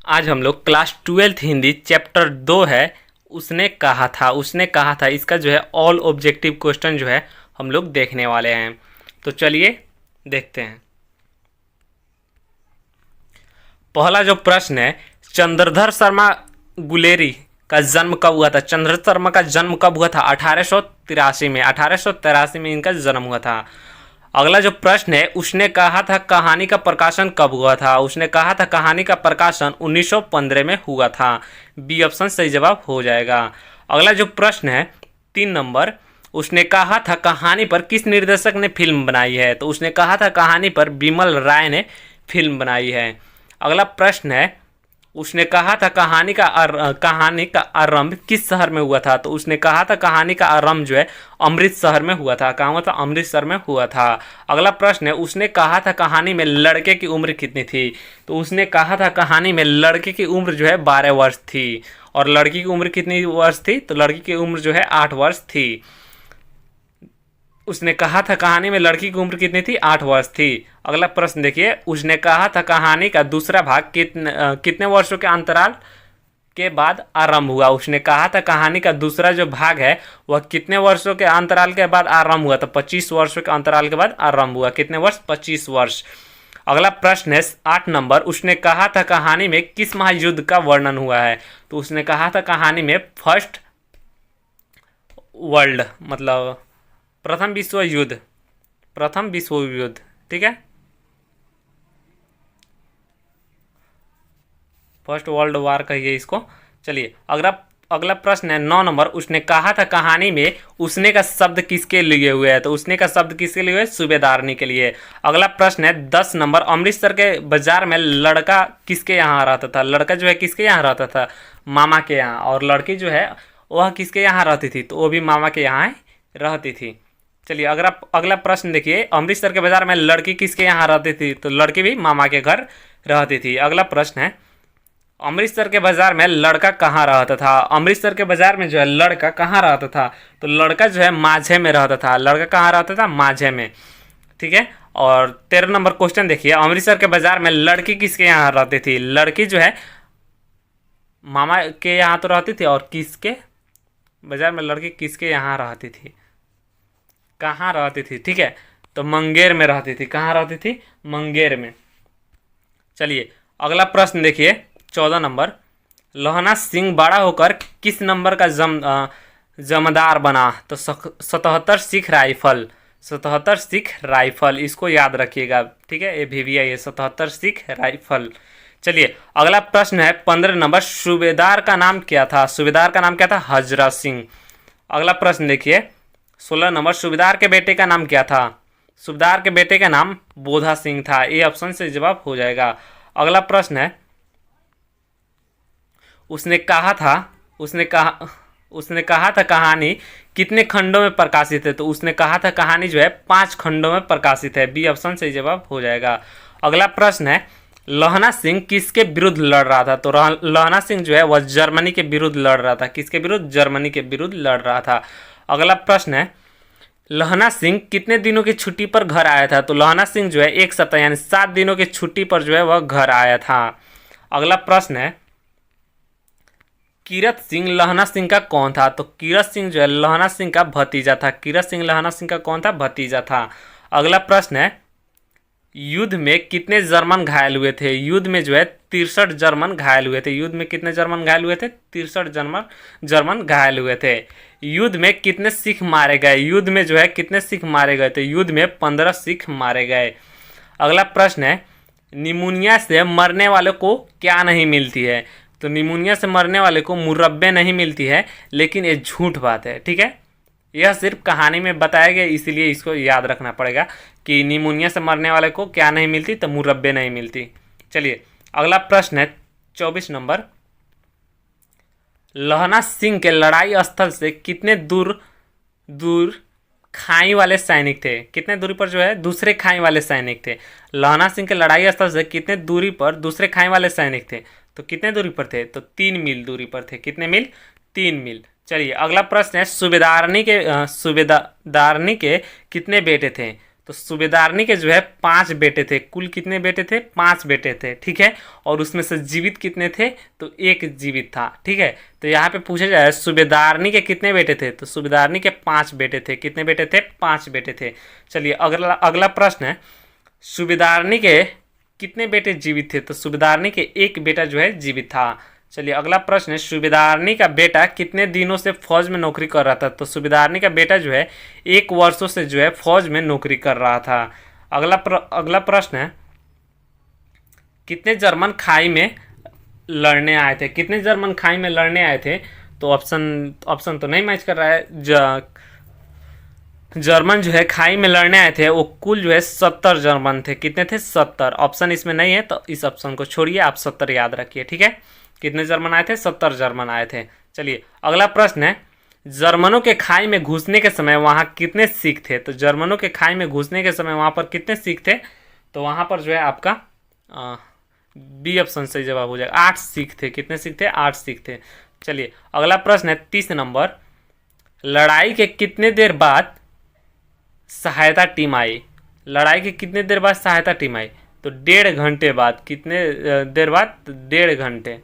आज हम लोग क्लास 12th हिंदी चैप्टर 2 है। उसने कहा था इसका जो है ऑल ऑब्जेक्टिव क्वेश्चन जो है हम लोग देखने वाले हैं। तो चलिए देखते हैं। पहला जो प्रश्न है, चंद्रधर शर्मा गुलेरी का जन्म कब हुआ था? चंद्रधर शर्मा का जन्म कब हुआ था? 1883 में। 1883 में इनका जन्म हुआ था। अगला जो प्रश्न है, उसने कहा था कहानी का प्रकाशन कब हुआ था? उसने कहा था कहानी का प्रकाशन 1915 में हुआ था। बी ऑप्शन सही जवाब हो जाएगा। अगला जो प्रश्न है 3 नंबर, उसने कहा था कहानी पर किस निर्देशक ने फिल्म बनाई है? तो उसने कहा था कहानी पर बिमल राय ने फिल्म बनाई है। अगला प्रश्न है, उसने कहा था कहानी का आरंभ किस शहर में हुआ था? तो उसने कहा था कहानी का आरंभ जो है अमृतसर में हुआ था। कहाँ हुआ था? अमृतसर में हुआ था। अगला प्रश्न है, उसने कहा था कहानी में लड़के की उम्र कितनी थी? तो उसने कहा था कहानी में लड़के की उम्र जो है 12 वर्ष थी। और लड़की की उम्र कितनी वर्ष थी? तो लड़की की उम्र जो है 8 वर्ष थी। उसने कहा था कहानी में लड़की की उम्र कितनी थी? 8 वर्ष थी। अगला प्रश्न देखिए, उसने कहा था कहानी का दूसरा भाग कितने वर्षों के अंतराल के बाद आरंभ हुआ? उसने कहा था कहानी का दूसरा जो भाग है वह कितने वर्षों के अंतराल के बाद आरंभ हुआ? तो 25 वर्षों के अंतराल के बाद आरंभ हुआ। कितने वर्ष? 25 वर्ष। अगला प्रश्न है 8 नंबर, उसने कहा था कहानी में किस महायुद्ध का वर्णन हुआ है? तो उसने कहा था कहानी में फर्स्ट वर्ल्ड मतलब प्रथम विश्व युद्ध। ठीक है, फर्स्ट वर्ल्ड वार कहिए इसको। चलिए अगला प्रश्न है 9 नंबर, उसने कहा था कहानी में उसने का शब्द किसके लिए हुए है? तो उसने का शब्द किसके लिए हुए? सूबेदारनी के लिए। अगला प्रश्न है 10 नंबर, अमृतसर के बाजार में लड़का किसके यहाँ रहता था? लड़का जो है किसके यहाँ रहता था? मामा के यहाँ। और लड़की जो है वह किसके यहाँ रहती थी? तो वो भी मामा के यहाँ रहती थी। चलिए अगला प्रश्न देखिए, अमृतसर के बाजार में लड़की किसके यहाँ रहती थी? तो लड़की भी मामा के घर रहती थी। अगला प्रश्न है, अमृतसर के बाजार में लड़का कहाँ रहता था? अमृतसर के बाजार में जो है लड़का कहाँ रहता था? तो लड़का जो है माझे में रहता था। लड़का कहाँ रहता था? माझे में। ठीक है। और 13 नंबर क्वेश्चन देखिए, अमृतसर के बाजार में लड़की किसके यहाँ रहती थी? लड़की जो है मामा के यहाँ तो रहती थी, और किसके बाजार में लड़की किसके यहाँ रहती थी? कहाँ रहती थी? ठीक है, तो मंगेर में रहती थी। कहाँ रहती थी? मंगेर में। चलिए अगला प्रश्न देखिए 14 नंबर, लोहना सिंह बड़ा होकर किस नंबर का जमदार बना? तो 77 सिख राइफल। 77 सिख राइफल, इसको याद रखिएगा। ठीक है, ये VVI है 77 सिख राइफल। चलिए अगला प्रश्न है 15 नंबर, सूबेदार का नाम क्या था? सूबेदार का नाम क्या था? हजरत सिंह। अगला प्रश्न देखिए 16 नंबर, सूबेदार के बेटे का नाम क्या था? सूबेदार के बेटे का नाम बोधा सिंह था। ये ऑप्शन से जवाब हो जाएगा। अगला प्रश्न है, उसने कहा था कहानी कितने खंडों में प्रकाशित है? तो उसने कहा था कहानी जो है 5 खंडों में प्रकाशित है। बी ऑप्शन से जवाब हो जाएगा। अगला प्रश्न है, लोहना सिंह किसके विरुद्ध लड़ रहा था? तो लोहना सिंह जो है वह जर्मनी के विरुद्ध लड़ रहा था। किसके विरुद्ध? जर्मनी के विरुद्ध लड़ रहा था। अगला प्रश्न है, लोहना सिंह कितने दिनों की छुट्टी पर घर आया था? तो लोहना सिंह जो है 1 सप्ताह यानी 7 दिनों की छुट्टी पर जो है वह घर आया था। अगला प्रश्न है, कीरत सिंह लोहना सिंह का कौन था? तो कीरत सिंह जो है लोहना सिंह का भतीजा था। कीरत सिंह लोहना सिंह का कौन था? भतीजा था। अगला प्रश्न है, युद्ध में कितने जर्मन घायल हुए थे? युद्ध में जो है 63 जर्मन घायल हुए थे। युद्ध में कितने जर्मन घायल हुए थे? 63 जर्मन घायल हुए थे। युद्ध में कितने सिख मारे गए? युद्ध में जो है कितने सिख मारे गए थे? युद्ध में 15 सिख मारे गए। अगला प्रश्न है, निमोनिया से मरने वाले को क्या नहीं मिलती है? तो निमोनिया से मरने वाले को मुरब्बे नहीं मिलती है, लेकिन ये झूठ बात है। ठीक है, यह सिर्फ कहानी में बताया गया, इसलिए इसको याद रखना पड़ेगा कि निमोनिया से मरने वाले को क्या नहीं मिलती? तो मुरब्बे नहीं मिलती। चलिए अगला प्रश्न है 24 नंबर, लोहना सिंह के लड़ाई स्थल से कितने दूर खाई वाले सैनिक थे? कितने दूरी पर जो है दूसरे खाई वाले सैनिक थे? लोहना सिंह के लड़ाई स्थल से कितने दूरी पर दूसरे खाई वाले सैनिक थे? तो कितने दूरी पर थे? तो 3 मील दूरी पर थे। कितने मील? 3 मील। चलिए अगला प्रश्न है, सूबेदारनी के कितने बेटे थे? तो सूबेदारनी के जो है 5 बेटे थे। कुल कितने बेटे थे? 5 बेटे थे, ठीक है। और उसमें से जीवित कितने थे? तो एक जीवित था, ठीक है। तो यहाँ पे पूछा जाए सूबेदारनी के कितने बेटे थे, तो सूबेदारनी के 5 बेटे थे। कितने बेटे थे? 5 बेटे थे। चलिए अगला अगला प्रश्न है, सूबेदारनी के कितने बेटे जीवित थे, तो सूबेदारनी के एक बेटा जो है जीवित था। चलिए अगला प्रश्न है, सूबेदारनी का बेटा कितने दिनों से फौज में नौकरी कर रहा था, तो सूबेदारनी का बेटा जो है 1 वर्षों से जो है फौज में नौकरी कर रहा था। अगला प्रश्न है, कितने जर्मन खाई में लड़ने आए थे? कितने जर्मन खाई में लड़ने आए थे? तो ऑप्शन तो नहीं मैच कर रहा है। जर्मन जो है खाई में लड़ने आए थे वो कुल जो है 70 जर्मन थे। कितने थे? 70। ऑप्शन इसमें नहीं है तो इस ऑप्शन को छोड़िए, आप 70 याद रखिए, ठीक है। कितने जर्मन आए थे? 70 जर्मन आए थे। चलिए अगला प्रश्न है, जर्मनों के खाई में घुसने के समय वहां कितने सिख थे? तो जर्मनों के खाई में घुसने के समय वहां पर कितने सिख थे? तो वहां पर जो है आपका बी ऑप्शन सही जवाब हो जाएगा, 8 सिख थे। कितने सिख थे? 8 सिख थे। चलिए अगला प्रश्न है 30 नंबर, लड़ाई के कितने देर बाद सहायता टीम आई? लड़ाई के कितने देर बाद सहायता टीम आई? तो 1.5 घंटे बाद। कितने देर बाद? 1.5 घंटे।